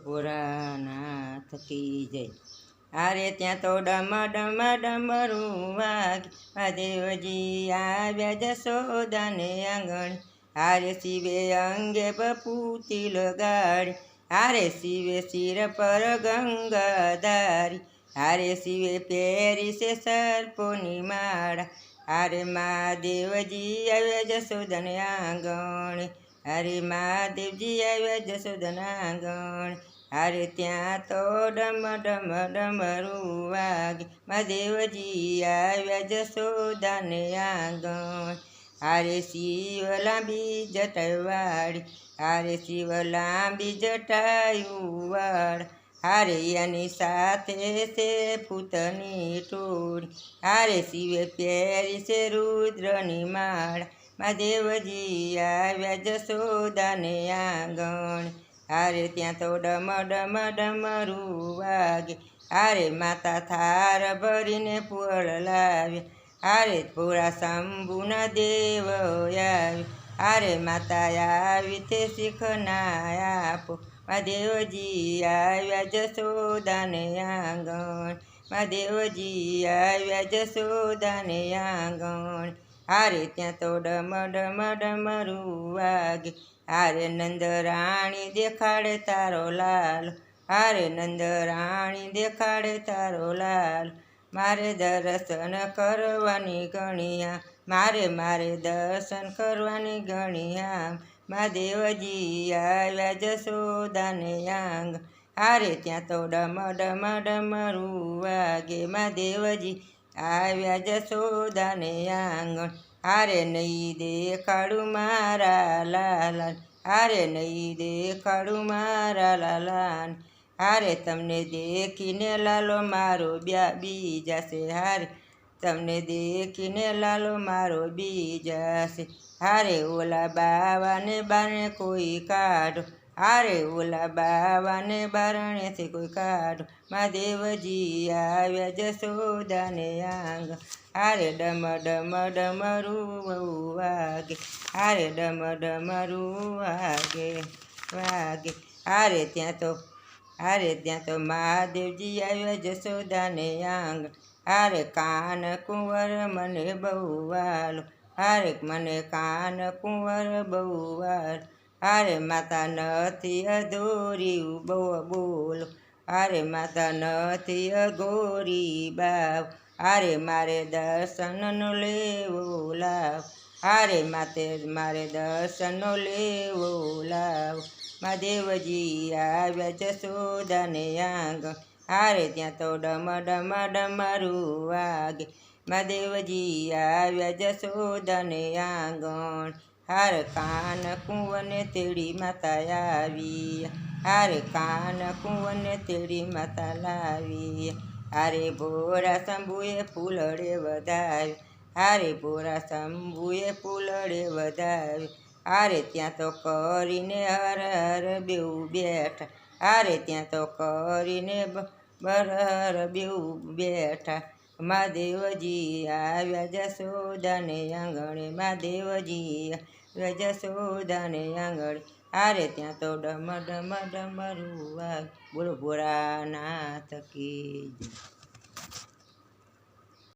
ભોળાનાથ કી જય। આરે ત્યાં તો ડમ ડમ ડમરું વાગે, મહાદેવજી આવ્યા જશોદાને આંગણે। હારે શિવે અંગે બપૂતી લગાડી, હારે શિવે શિર પર ગંગાધારી। હારે શિવે પહેરી છે સર્પોની માળા, હારે મહાદેવજી આવ્યા જશોદાને આંગણે। હારે મહાદેવજી આવ્યા જશોદાના આંગણે। હારે ત્યાં તો ડમ ડમ ડમરું વાગે, મહાદેવજી આવ્યા જશોદાને આંગણે। હારે શિવ લાંબી જટાવાળી, હારે શિવ લાંબી જટાયુવાળા। હારે એની સાથે છે પૂતની ટોળી, હારે શિવે પહેરી છે રુદ્રની માળા। મહાદેવજી આવ્યા જશોદાને આંગણે। હારે ત્યાં તો ડમ ડમ ડમરું વાગે, હારે માતા થાર ભરીને ફૂલ લાવ્યા। હારે ભોળા શંભુના દેવ આવ્યા, હારે માતા આવી તે શીખ ના આપો। મહાદેવજી આવ્યા જશોદાને આંગણે। મહાદેવજી આવ્યા જશોદાને આંગણે। હારે ત્યાં તો ડમ ડમ ડમરું વાગે, હારે નંદરાણી દેખાડે તારો લાલો, હારે નંદરાણી દેખાડે તારો લાલો। મારે દર્શન કરવાની ગણિયા, મારે દર્શન કરવાની ગણિયા। મહાદેવજી આવ્યા જશોદાને આંગણે। હારે ત્યાં તો ડમ ડમ ડમરું વાગે, મહાદેવજી આવ્યા જશોદાને આંગણે। હારે નહીં દેખાડું મારા લાલા, હારે નહીં દેખાડું મારા લાલાને। હારે તમને દેખીને લાલો મારો બીજાશે, હારે તમને દેખીને લાલો મારો બીજાશે। હારે ઓલા બાવાને બારણે કોઈ કાઢો, હારે ઓલા બાવાને બારણેથી કોઈ કાઢો। મહાદેવજી આવ્યા જશોદાને આંગણે। હારે ડમ ડમ ડમરું વાગે, હારે ડમ ડમરું વાગે। હારે ત્યાં તો મહાદેવજી આવ્યા જશોદાને આંગણે। હારે કાન કુંવર મને બહુ વાલો, હારે મને કાન કુંવર બહુ વાલો। હારે માતા નથી અધૂરી બોલો, હારે માતા નથી અઘોરી બાવ। હારે મારે દર્શનનો લેવો લાવ, હારે મારે દર્શનનો લેવો લાવ। મહાદેવજી આવ્યા જશોદાને આંગણે। હારે ત્યાં તો ડમ ડમ ડમરું વાગે, મહાદેવજી આવ્યા જશોદાને આંગણે। હારે કાન કુંવરને તેડી માતા આવી, હારે કાન કુંવરને તેડી માતા લાવી। હારે ભોળા શંભુએ ફૂલડે વધાવ્યા, હારે ભોળા શંભુએ ફૂલડે વધાવ્યા। હારે ત્યાં તો કરીને હર હર બેઉ બેઠા, હારે ત્યાં તો કરીને હર બેઉ બેઠા। મહાદેવજી આવ્યા જશોદાને આંગણે, મહાદેવજી આવ્યા જશોદાને આંગણે। હારે ત્યાં તો ડમ ડમ ડમરું વાગે, બોલો ભોળાનાથ કી જય।